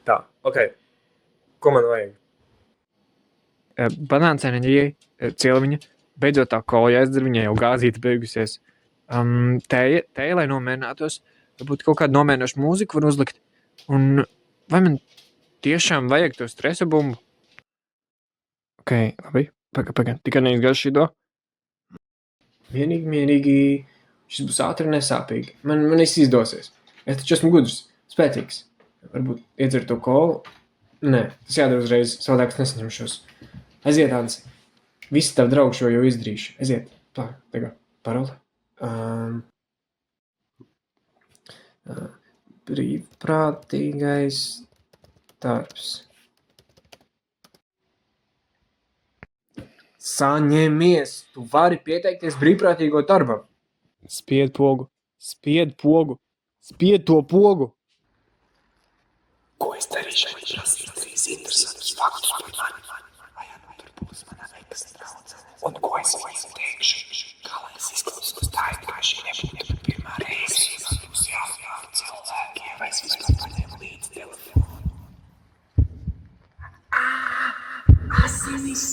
Tā, ok. Ko man vajag? Banāns enerģijai, cieliņa, beidzot tā kola jāizdara, viņai jau gāzīte beigusies. Tēja, lai nomierinātos, varbūt kaut kādu nomierinošu mūziku var uzlikt. Un vai man tiešām vajag to stresa bumbu? Ok, labi, pagaid, tikai neizgāž šito. Mierīgi, šis būs ātri un nesāpīgi. Man viss izdosies. Es taču esmu gudrs, spēcīgs. Varbūt iedzer to kolu? Nē, tas jādara uzreiz, savādāk es nesaņemšos. Aiziet, Ansi. Visi tavi draugi šo jau izdarījuši. Aiziet. Tā, tagad parole. Brīvprātīgais darbs. Saņemies! Tu vari pieteikties brīvprātīgo darbam. Spied pogu. Spied to pogu. Ko es darīšu, ja prasīs 3 interesantus faktus par mani? Vai tur būs mana ekstra draudze? Un ko es viņam teikšu? Kā lai es izklausos tā, ka šī nebūtu pirmā reize, kad būs jārunā ar cilvēkiem, vai es vispār paņēmu līdzi telefonu? Asinis!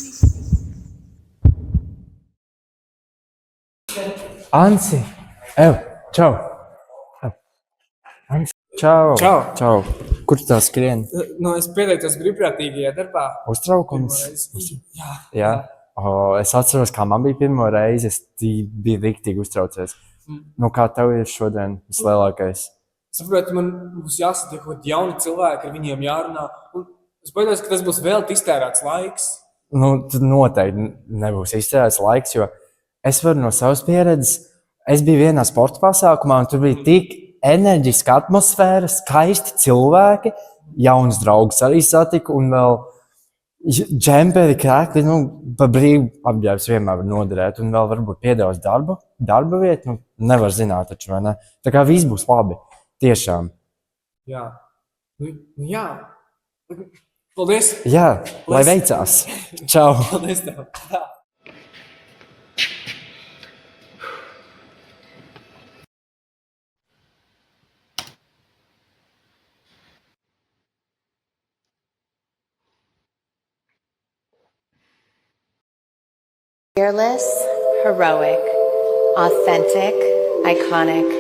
Ansi! Čau! Ansi, čau! Kur tu tā skrien? Es pieteicos brīvprātīgajā darbā. Uztraukums? Jā. Es atceros, kā man bija pirmo reizi, es biju riktīgi uztraucies. Kā tev ir šodien vislielākais? Saprotu, man būs jāsatiek kaut jauni cilvēki, ar viņiem jārunā. Un es baidos, ka tas būs vēl iztērēts laiks. Tad noteikti nebūs iztērēts laiks, jo es varu no savas pieredzes. Es biju vienā sporta pasākumā, un tur bija tik enerģiska atmosfēra, skaisti cilvēki, jauns draugs arī satiku, un vēl džemperi, krēkli, pa brīvu apģērbs vienmēr var noderēt, un vēl varbūt piedāvās darba vietu, nevar zināt taču, vai ne? Tā kā viss būs labi, tiešām. Jā. Jā. Paldies. Jā, lai veicās. Čau. Paldies tev. Tā. Fearless, heroic, authentic, iconic,